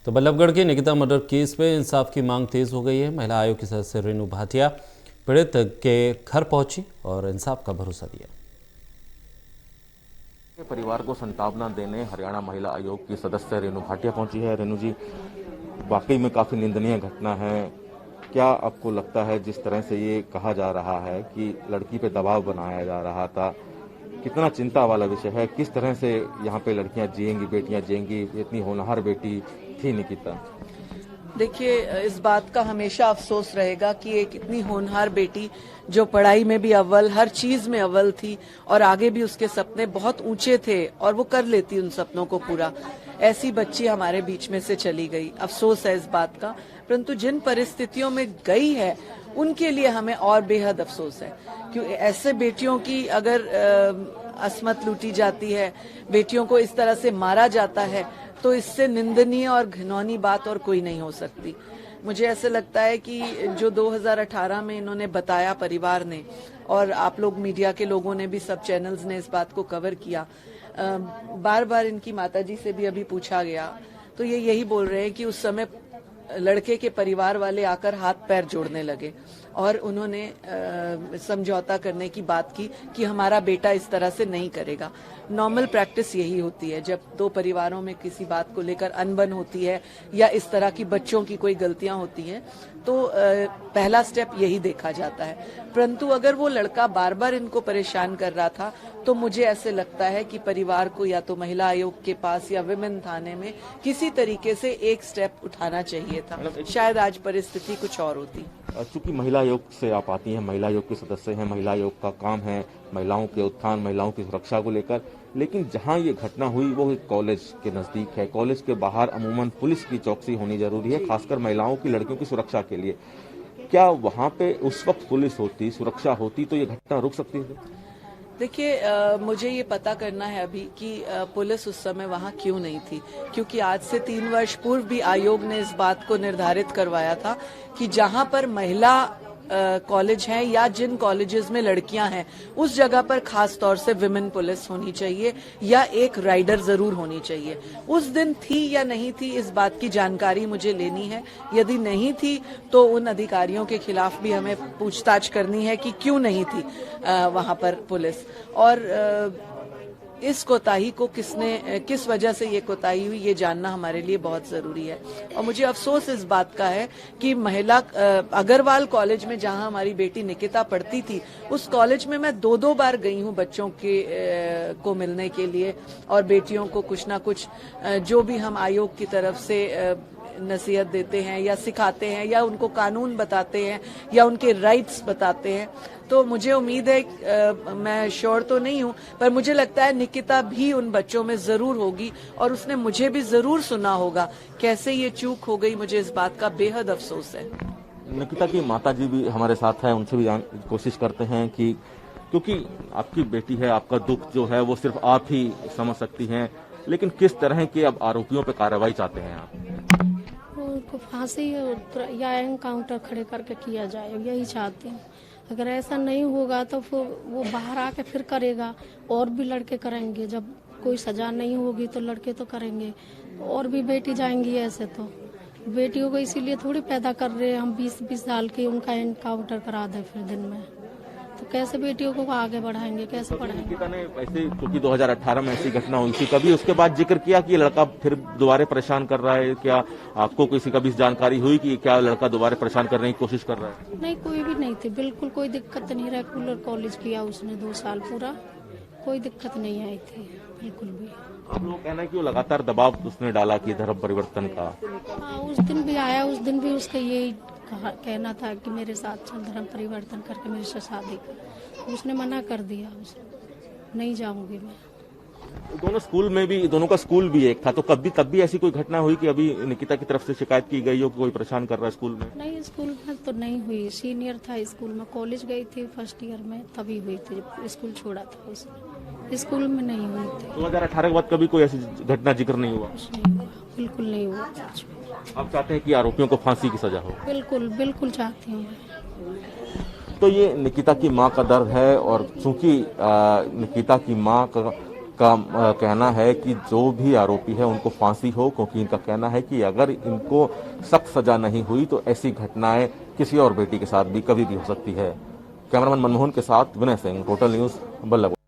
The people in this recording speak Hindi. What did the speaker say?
तो बल्लभगढ़ के निकिता मर्डर केस में इंसाफ की मांग तेज हो गई है। महिला आयोग की सदस्य रेणु भाटिया पीड़ित के घर पहुंची और इंसाफ का भरोसा दिया। परिवार को सांत्वना देने हरियाणा महिला आयोग की सदस्य रेणु भाटिया पहुंची है। रेणु जी, वाकई में काफी निंदनीय घटना है। क्या आपको लगता है जिस तरह से ये कहा जा रहा है कि लड़की पे दबाव बनाया जा रहा था, कितना चिंता वाला विषय है? किस तरह से यहाँ पे लड़कियां जिएंगी, बेटियां जिएंगी? इतनी होनहार बेटी थी निकिता। देखिए, इस बात का हमेशा अफसोस रहेगा कि एक इतनी होनहार बेटी जो पढ़ाई में भी अव्वल, हर चीज में अव्वल थी और आगे भी उसके सपने बहुत ऊंचे थे और वो कर लेती उन सपनों को पूरा, ऐसी बच्ची हमारे बीच में से चली गई। अफसोस है इस बात का, परंतु जिन परिस्थितियों में गई है उनके लिए हमें और बेहद अफसोस है। क्योंकि ऐसे बेटियों की अगर असमत लूटी जाती है, बेटियों को इस तरह से मारा जाता है, तो इससे निंदनीय और घिनौनी बात और कोई नहीं हो सकती। मुझे ऐसे लगता है कि जो 2018 में इन्होंने बताया परिवार ने, और आप लोग मीडिया के लोगों ने भी, सब चैनल्स ने इस बात को कवर किया, बार बार इनकी माताजी से भी अभी पूछा गया तो ये यही बोल रहे हैं कि उस समय लड़के के परिवार वाले आकर हाथ पैर जोड़ने लगे और उन्होंने समझौता करने की बात की कि हमारा बेटा इस तरह से नहीं करेगा। नॉर्मल प्रैक्टिस यही होती है जब दो परिवारों में किसी बात को लेकर अनबन होती है या इस तरह की बच्चों की कोई गलतियां होती हैं तो पहला स्टेप यही देखा जाता है। परंतु अगर वो लड़का बार बार इनको परेशान कर रहा था तो मुझे ऐसे लगता है कि परिवार को या तो महिला आयोग के पास या विमेन थाने में किसी तरीके से एक स्टेप उठाना चाहिए था। शायद आज परिस्थिति कुछ और होती। चूंकि महिला आयोग से आप आती हैं, महिला आयोग के सदस्य हैं, महिला आयोग का काम है महिलाओं के उत्थान, महिलाओं की सुरक्षा को लेकर, लेकिन जहां ये घटना हुई वो एक कॉलेज के नजदीक है। कॉलेज के बाहर अमूमन पुलिस की चौकसी होनी जरूरी है, खासकर महिलाओं की, लड़कियों की सुरक्षा के लिए। क्या वहां पे उस वक्त पुलिस होती, सुरक्षा होती तो ये घटना रुक सकती है? देखिए, मुझे ये पता करना है अभी कि पुलिस उस समय वहां क्यों नहीं थी, क्योंकि आज से 3 वर्ष पूर्व भी आयोग ने इस बात को निर्धारित करवाया था कि जहां पर महिला कॉलेज हैं या जिन कॉलेजेस में लड़कियां हैं उस जगह पर खास तौर से विमेन पुलिस होनी चाहिए या एक राइडर जरूर होनी चाहिए। उस दिन थी या नहीं थी इस बात की जानकारी मुझे लेनी है। यदि नहीं थी तो उन अधिकारियों के खिलाफ भी हमें पूछताछ करनी है कि क्यों नहीं थी वहां पर पुलिस, और इस कोताही को किस वजह से ये कोताही हुई ये जानना हमारे लिए बहुत जरूरी है। और मुझे अफसोस इस बात का है कि महिला अग्रवाल कॉलेज में जहां हमारी बेटी निकिता पढ़ती थी उस कॉलेज में मैं 2 बार गई हूं बच्चों के को मिलने के लिए, और बेटियों को कुछ ना कुछ जो भी हम आयोग की तरफ से नसीहत देते हैं या सिखाते हैं या उनको कानून बताते हैं या उनके राइट्स बताते हैं, तो मुझे उम्मीद है, मैं श्योर तो नहीं हूं, पर मुझे लगता है निकिता भी उन बच्चों में जरूर होगी और उसने मुझे भी जरूर सुना होगा। कैसे ये चूक हो गई, मुझे इस बात का बेहद अफसोस है। निकिता की माताजी भी हमारे साथ है, उनसे भी कोशिश करते हैं कि, क्योंकि आपकी बेटी है, आपका दुख जो है वो सिर्फ आप ही समझ सकती हैं, लेकिन किस तरह के अब आरोपियों पे कार्रवाई चाहते हैं आप? उनको फांसी या एनकाउंटर खड़े करके किया जाए, यही चाहते हैं। अगर ऐसा नहीं होगा तो फिर वो बाहर आके फिर करेगा, और भी लड़के करेंगे। जब कोई सजा नहीं होगी तो लड़के तो करेंगे, और भी बेटी जाएंगी। ऐसे तो बेटियों को इसीलिए थोड़ी पैदा कर रहे हैं हम 20-20 साल की, उनका एनकाउंटर करा दे फिर दिन में, तो कैसे बेटियों को आगे बढ़ाएंगे, कैसे पढ़ाएंगे? निकिता ने ऐसे, क्योंकि 2018 में ऐसी घटना हुई थी, कभी उसके बाद जिक्र किया कि लड़का फिर दोबारा परेशान कर रहा है? क्या आपको किसी कभी जानकारी हुई कि क्या लड़का दोबारा परेशान करने की कोशिश कर रहा है? नहीं, कोई भी नहीं थी, बिल्कुल कोई दिक्कत नहीं। रेगुलर कॉलेज किया उसने 2 साल पूरा, कोई दिक्कत नहीं आई थी बिल्कुल भी। आप लोग कहना है कि वो लगातार दबाव उसने डाला कि धर्म परिवर्तन का। हाँ, उस दिन भी आया, उस दिन भी उसका यही कहना था कि मेरे साथ चल, धर्म परिवर्तन करके मेरे से शादी कर। उसने मना कर दिया, नहीं जाऊंगी मैं। दोनों स्कूल में भी, दोनों का स्कूल भी एक था, तो तब भी ऐसी कोई घटना हुई कि अभी निकिता की तरफ से शिकायत की गई हो कि कोई परेशान कर रहा है स्कूल में? नहीं, स्कूल में तो नहीं हुई, सीनियर था स्कूल में। कॉलेज गई थी फर्स्ट ईयर में, तभी हुई थी जब स्कूल छोड़ा था उसने। स्कूल में नहीं हुई थी। 2018 के बाद कभी कोई ऐसी घटना जिक्र नहीं हुआ? कुछ नहीं हुआ, बिल्कुल नहीं हुआ। आप चाहते हैं कि आरोपियों को फांसी की सजा हो? बिल्कुल बिल्कुल चाहती हूँ। तो ये निकिता की मां का दर्द है, और चूंकि निकिता की मां इनका कहना है कि जो भी आरोपी है उनको फांसी हो, क्योंकि इनका कहना है कि अगर इनको सख्त सजा नहीं हुई तो ऐसी घटनाएं किसी और बेटी के साथ भी कभी भी हो सकती है। कैमरामैन मनमोहन के साथ विनय सिंह, टोटल न्यूज, बल्लभगढ़।